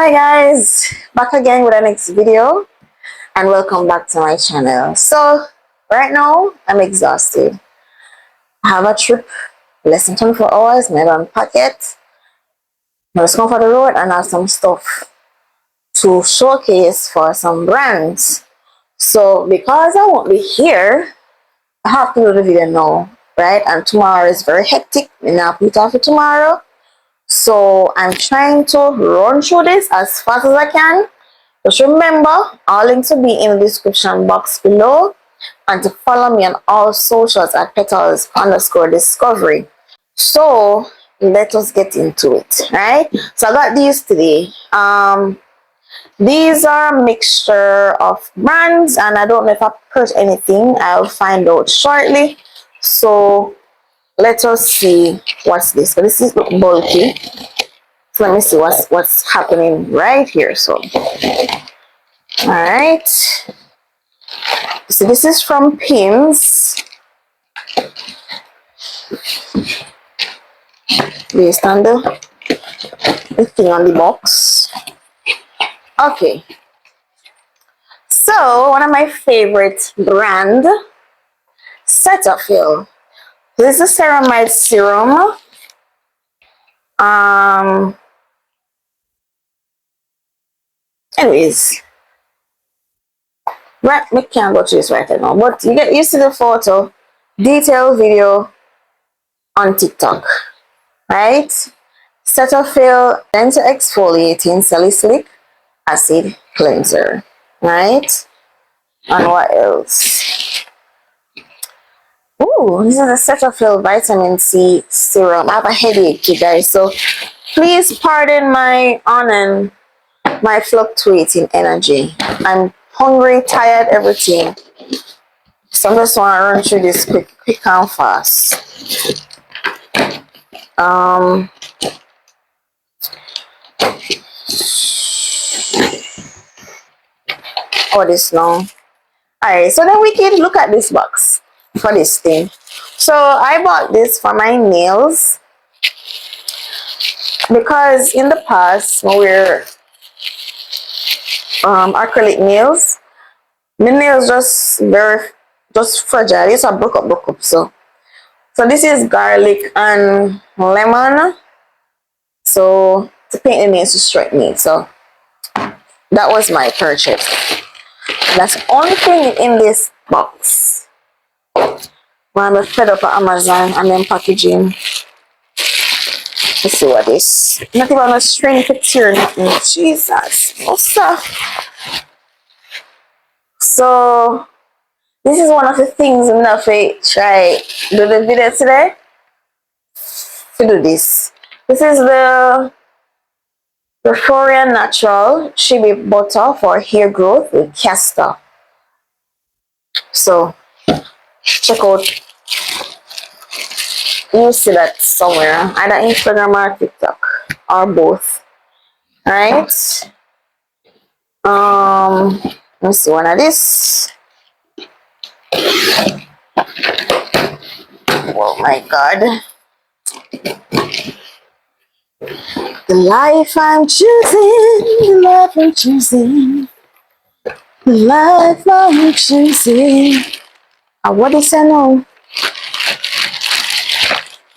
Hi guys, back again with the next video and welcome back to my channel. So right now I'm exhausted. I have a trip less than 24 hours, made on packet. I'm just going for the road and have some stuff to showcase for some brands. So because I won't be here, I have to do the video now, right? And tomorrow is very hectic. And I'll put it off for tomorrow. So I'm trying to run through this as fast as I can. Just remember, all links will be in the description box below, and to follow me on all socials at petals_discovery. So let us get into it, right? So I got these today. These are a mixture of brands, and I don't know if I purchased anything. I'll find out shortly. So let us see what's this. But this is bulky. So let me see what's happening right here. So all right, so this is from Pins, based on the thing on the box. Okay, so one of my favorite brand, Cetaphil. This is a ceramide serum. Anyways, right, we can't go to this right now, but you get used to the photo, detailed video on TikTok, right? Cetaphil Dental Exfoliating Salicylic Acid Cleanser, right? And what else? Oh, this is a Cetaphil Vitamin C Serum. I have a headache, you guys, so please pardon my my fluctuating energy. I'm hungry, tired, everything. So I just want to run through this quick and fast. Oh, this now. Alright, so then we can look at this box for this thing. So I bought this for my nails because in the past when we're acrylic nails, the nails just fragile. It's a broke up. So this is garlic and lemon. So to paint the nails, to straighten it. So that was my purchase. That's the only thing in this box. When I'm fed up at Amazon and then packaging. Let's see what this. Not even a string to tear nothing. Jesus. What's up? So this is one of the things I'm gonna try do the video today. To do this. This is the Euphoria Natural Chibi Butter for hair growth with castor. So check out. You see that somewhere, either Instagram or TikTok or both. Alright. Let me see one of this. Oh my god. The life I'm choosing, the life I'm choosing, the life I'm choosing. What is I know?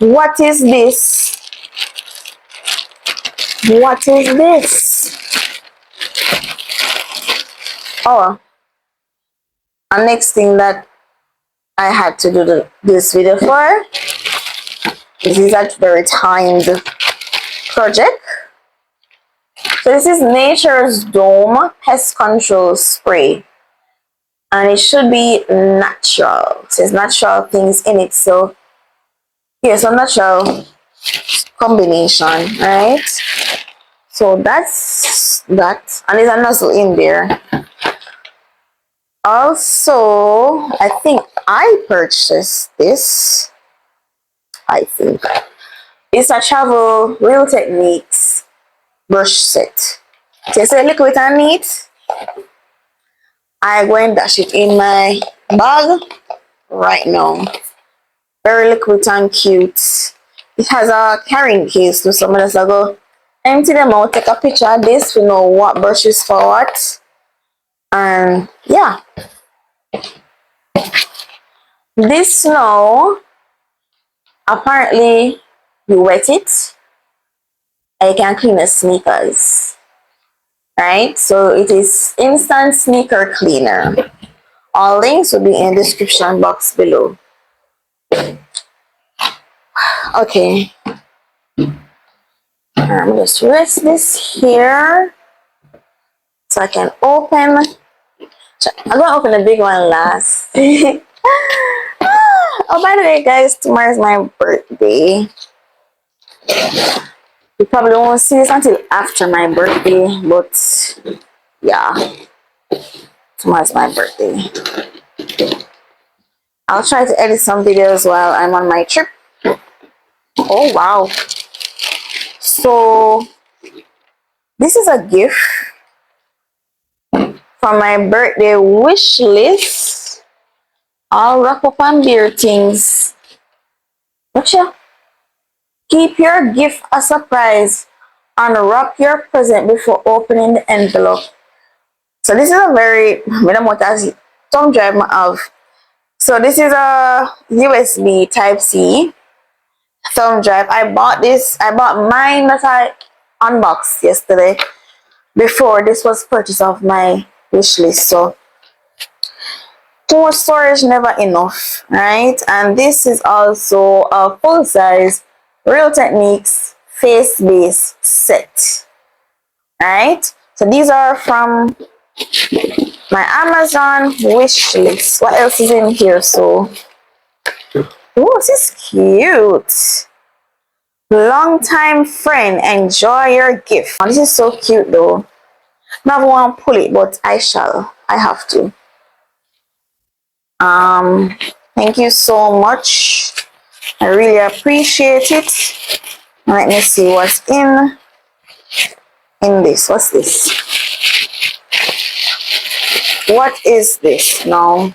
What is this? What is this? Oh, and next thing that I had to do this video for, this is a very timed project. So this is Nature's Dome Pest Control Spray, and it should be natural. It says natural things in it, so here's a natural combination, right? So that's that, and there's a nozzle in there. Also, I think I purchased this. I think it's a Travel Real Techniques brush set. So it's a liquid and neat. I go and dash it in my bag right now. Very liquid and cute. It has a carrying case, so someone else will go empty them out, take a picture of this, we know what brush is for what. And yeah, this now, apparently you wet it and you can clean the sneakers, right? So it is instant sneaker cleaner. All links will be in the description box below. Okay, I'm just rest this here so I can open. I'm gonna open the big one last. Oh, by the way, guys, tomorrow is my birthday. You probably won't see this until after my birthday, but yeah, tomorrow's my birthday. I'll try to edit some videos while I'm on my trip. Oh wow. So this is a gift from my birthday wish list. I'll wrap up on dear things. Gotcha. Keep your gift a surprise. Unwrap your present before opening the envelope. So this is a very thumb drive I have. So this is a USB Type C thumb drive. I bought mine that I unboxed yesterday before this was purchased off my wish list. So more storage never enough, right? And this is also a full size Real Techniques face base set, right? So these are from my Amazon wish list. What else is in here? So oh, this is cute. Long time friend, enjoy your gift. Oh, this is so cute though. Never want to pull it, but I have to. Thank you so much. I really appreciate it. Let me see what's in this. What's this? What is this now?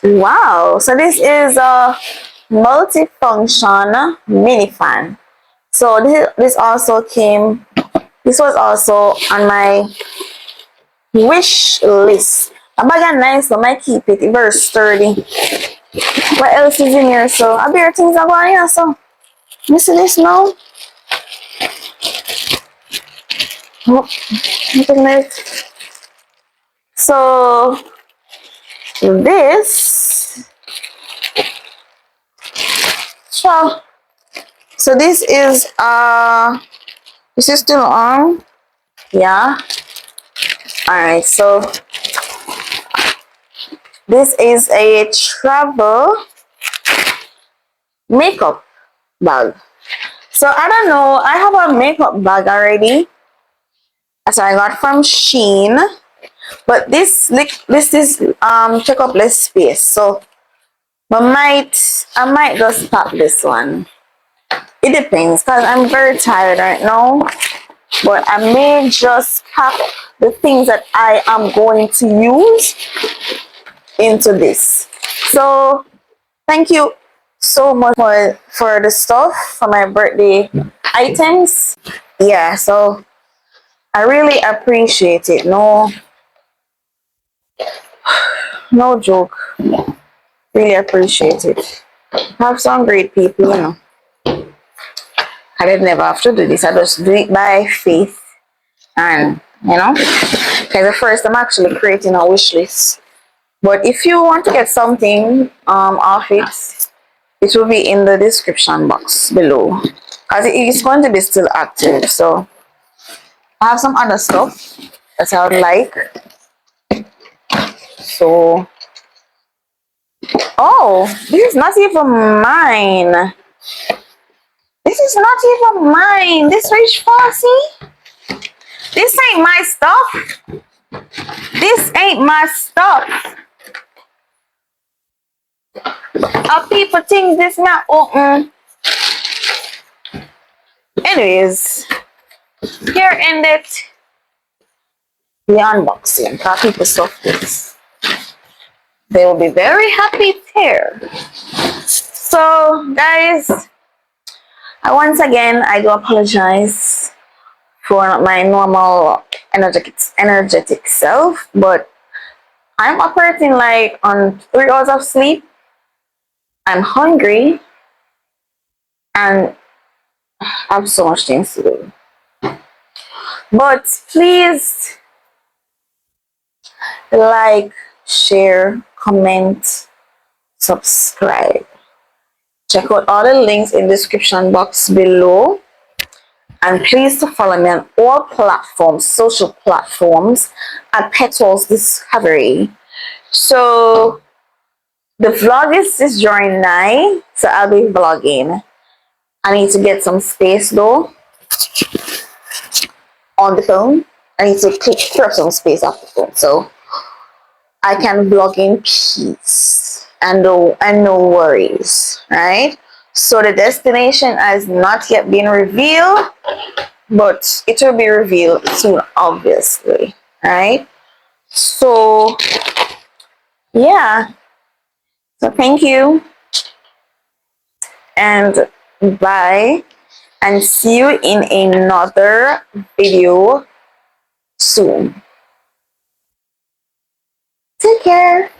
Wow, so this is a multifunction mini fan. So this was also on my wish list. A bag of nice, so I keep it very sturdy. What else is in here? So a beer things are going here. So you see this now? Oh, nothing left. So this, so this is still on. Yeah. All right. So this is a travel makeup bag. So I don't know. I have a makeup bag already. So I got from Shein. But this is take up less space. So I might just pop this one. It depends because I'm very tired right now. But I may just pack the things that I am going to use into this. So thank you so much for the stuff, for my birthday items. Yeah, so I really appreciate it. No joke. Really appreciate it. Have some great people, you know. I did never have to do this. I just do it by faith. And, you know, because at first I'm actually creating a wish list. But if you want to get something off it, it will be in the description box below. Because it is going to be still active. So I have some other stuff that I would like. So, oh, this is not even mine. This is not even mine. This rich Fossey. This ain't my stuff. This ain't my stuff. People think this not open. Anyways, here ended the unboxing. People stuff this. They will be very happy there. So, guys, Once again, I do apologize for my normal energetic self, but I'm operating like on 3 hours of sleep. I'm hungry and I have so much things to do. But please like, share, comment, subscribe. Check out all the links in the description box below. And please to follow me on all platforms, social platforms at Petals Discovery. So the vlog is during 9, so I'll be vlogging. I need to get some space though on the phone. I need to clear up some space off the phone so I can vlog in peace and no worries, right? So the destination has not yet been revealed, but it will be revealed soon, obviously, right? So yeah, so thank you and bye, and see you in another video soon. Take care.